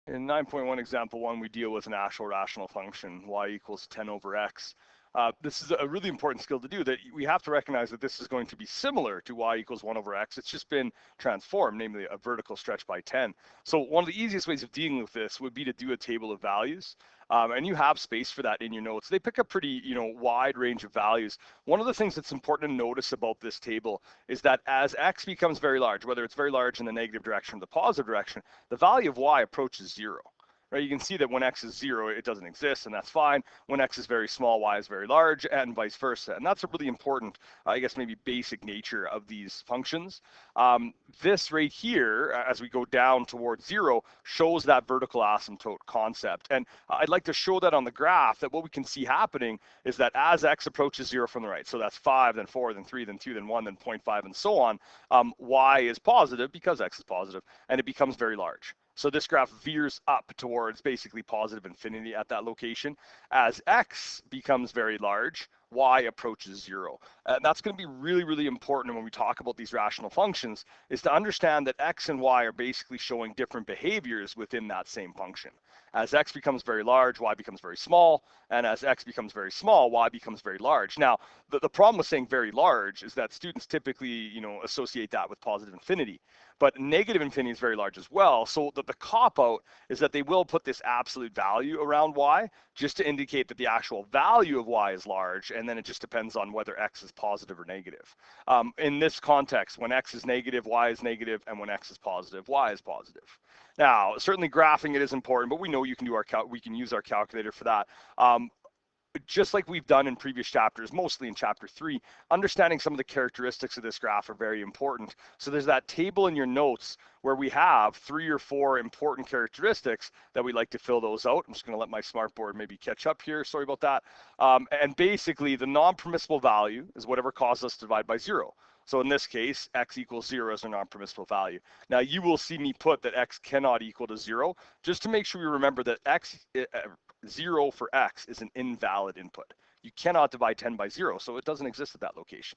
In 9.1 example 1, we deal with an actual rational function, y equals 10 over x. This is a really important skill to do, that we have to recognize that this is going to be similar to y equals 1 over x. It's just been transformed, namely a vertical stretch by 10. So one of the easiest ways of dealing with this would be to do a table of values. And you have space for that in your notes. They pick a pretty, wide range of values. One of the things that's important to notice about this table is that as x becomes very large, whether it's very large in the negative direction or the positive direction, the value of y approaches 0. Right, you can see that when x is 0, it doesn't exist, and that's fine. When x is very small, y is very large, and vice versa. And that's a really important, I guess, maybe basic nature of these functions. This right here, as we go down towards 0, shows that vertical asymptote concept. And I'd like to show that on the graph, that what we can see happening is that as x approaches 0 from the right, so that's 5, then 4, then 3, then 2, then 1, then 0.5, and so on, y is positive because x is positive, and it becomes very large. So this graph veers up towards basically positive infinity at that location. As x becomes very large, y approaches 0. And that's going to be really, really important when we talk about these rational functions, is to understand that x and y are basically showing different behaviors within that same function. As x becomes very large, y becomes very small, and as x becomes very small, y becomes very large. Now, the problem with saying very large is that students typically, associate that with positive infinity. But negative infinity is very large as well. So the cop-out is that they will put this absolute value around y just to indicate that the actual value of y is large, and then it just depends on whether x is positive or negative. In this context, when x is negative, y is negative, and when x is positive, y is positive. Now, certainly graphing it is important, but we know we can use our calculator for that. Just like we've done in previous chapters, mostly in chapter 3, understanding some of the characteristics of this graph are very important. So there's that table in your notes where we have 3 or 4 important characteristics that we like to fill those out. I'm just going to let my smartboard maybe catch up here. Sorry about that. And basically, the non-permissible value is whatever causes us to divide by 0. So in this case, x equals 0 is our non-permissible value. Now you will see me put that x cannot equal to 0, just to make sure we remember that 0 for x is an invalid input. You cannot divide 10 by 0, so it doesn't exist at that location.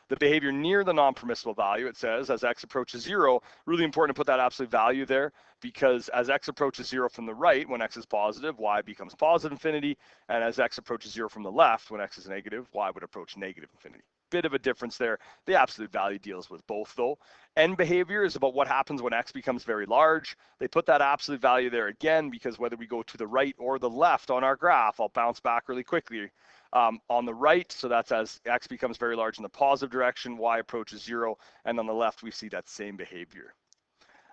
The behavior near the non-permissible value, it says, as x approaches 0, really important to put that absolute value there, because as x approaches 0 from the right, when x is positive, y becomes positive infinity, and as x approaches 0 from the left, when x is negative, y would approach negative infinity. Bit of a difference there. The absolute value deals with both though. End behavior is about what happens when x becomes very large. They put that absolute value there again because whether we go to the right or the left on our graph, I'll bounce back really quickly. On the right, so that's as x becomes very large in the positive direction, y approaches 0, and on the left we see that same behavior.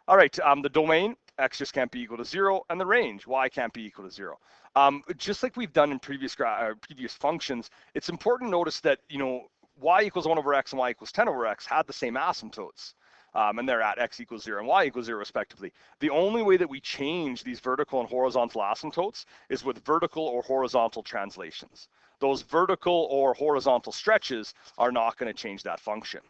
All right, the domain, x just can't be equal to 0, and the range, y can't be equal to 0. Just like we've done in previous functions, it's important to notice that, y equals 1 over x and y equals 10 over x had the same asymptotes. And they're at x equals 0 and y equals 0 respectively. The only way that we change these vertical and horizontal asymptotes is with vertical or horizontal translations. Those vertical or horizontal stretches are not going to change that function.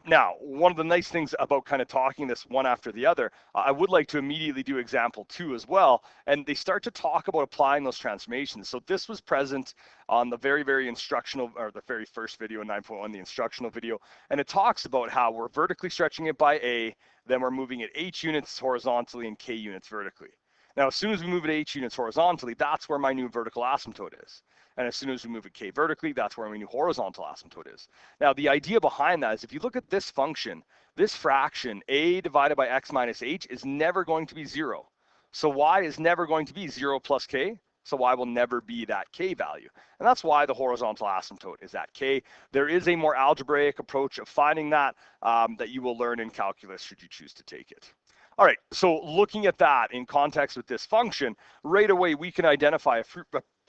Now, one of the nice things about kind of talking this one after the other, I would like to immediately do example 2 as well, and they start to talk about applying those transformations. So this was present on the very instructional, or the very first video in 9.1, the instructional video, and it talks about how we're vertically stretching it by a, then we're moving it h units horizontally and k units vertically. Now, as soon as we move it h units horizontally, that's where my new vertical asymptote is. And as soon as we move it k vertically, that's where my new horizontal asymptote is. Now, the idea behind that is if you look at this function, this fraction, a divided by x minus h, is never going to be 0. So y is never going to be 0 plus k. So y will never be that k value. And that's why the horizontal asymptote is at k. There is a more algebraic approach of finding that that you will learn in calculus should you choose to take it. All right, so looking at that in context with this function, right away we can identify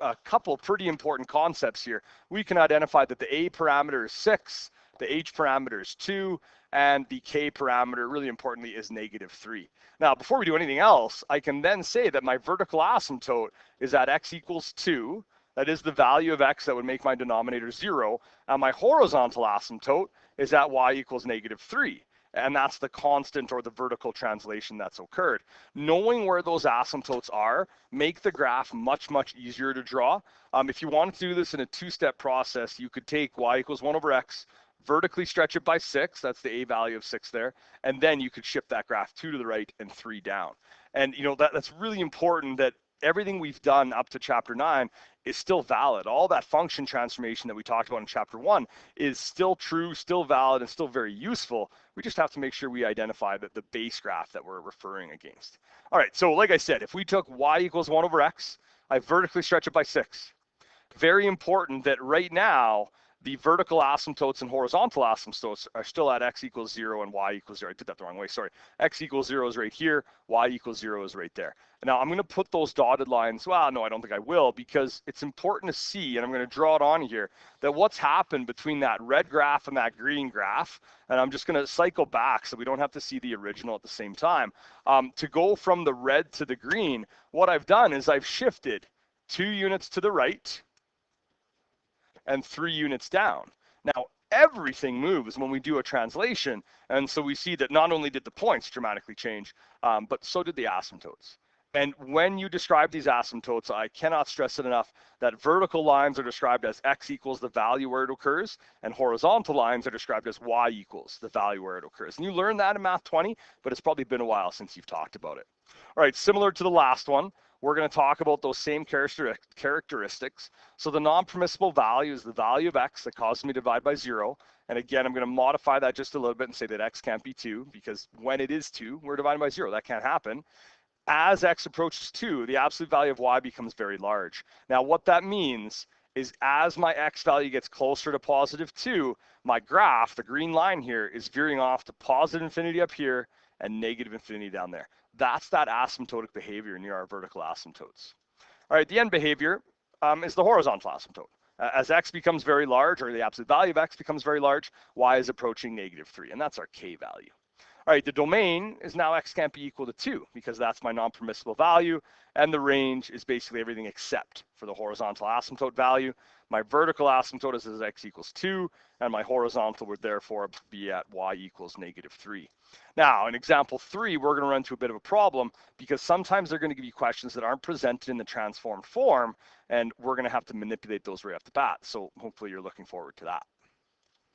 a couple pretty important concepts here. We can identify that the a parameter is 6, the h parameter is 2, and the k parameter, really importantly, is -3. Now, before we do anything else, I can then say that my vertical asymptote is at x equals 2. That is the value of x that would make my denominator 0. And my horizontal asymptote is at y equals -3. And that's the constant or the vertical translation that's occurred. Knowing where those asymptotes are make the graph much easier to draw. If you wanted to do this in a 2-step process, you could take y equals 1 over x, vertically stretch it by 6. That's the A value of 6 there. And then you could shift that graph 2 to the right and 3 down. And that's really important, that everything we've done up to chapter 9 is still valid. All that function transformation that we talked about in chapter 1 is still true, still valid, and still very useful. We just have to make sure we identify the base graph that we're referring against. All right, so like I said, if we took y equals 1 over x, I vertically stretch it by 6. Very important that right now, the vertical asymptotes and horizontal asymptotes are still at x equals 0 and y equals 0. I did that the wrong way, sorry. X equals 0 is right here, y equals 0 is right there. Now I'm going to put those dotted lines, well, no, I don't think I will, because it's important to see, and I'm going to draw it on here, that what's happened between that red graph and that green graph, and I'm just going to cycle back so we don't have to see the original at the same time. To go from the red to the green, what I've done is I've shifted 2 units to the right, and 3 units down. Now, everything moves when we do a translation. And so we see that not only did the points dramatically change, but so did the asymptotes. And when you describe these asymptotes, I cannot stress it enough that vertical lines are described as x equals the value where it occurs, and horizontal lines are described as y equals the value where it occurs. And you learned that in Math 20, but it's probably been a while since you've talked about it. All right, similar to the last one, we're going to talk about those same characteristics. So the non-permissible value is the value of x that causes me to divide by 0. And again, I'm going to modify that just a little bit and say that x can't be 2, because when it is 2, we're dividing by 0. That can't happen. As x approaches 2, the absolute value of y becomes very large. Now, what that means is as my x value gets closer to positive 2, my graph, the green line here, is veering off to positive infinity up here and negative infinity down there. That's that asymptotic behavior near our vertical asymptotes. All right, the end behavior is the horizontal asymptote. As x becomes very large, or the absolute value of x becomes very large, y is approaching negative 3, and that's our k value. All right, the domain is now x can't be equal to 2, because that's my non-permissible value, and the range is basically everything except for the horizontal asymptote value. My vertical asymptote is as x equals 2, and my horizontal would therefore be at y equals negative 3. Now, in example 3, we're going to run into a bit of a problem, because sometimes they're going to give you questions that aren't presented in the transformed form, and we're going to have to manipulate those right off the bat. So hopefully you're looking forward to that.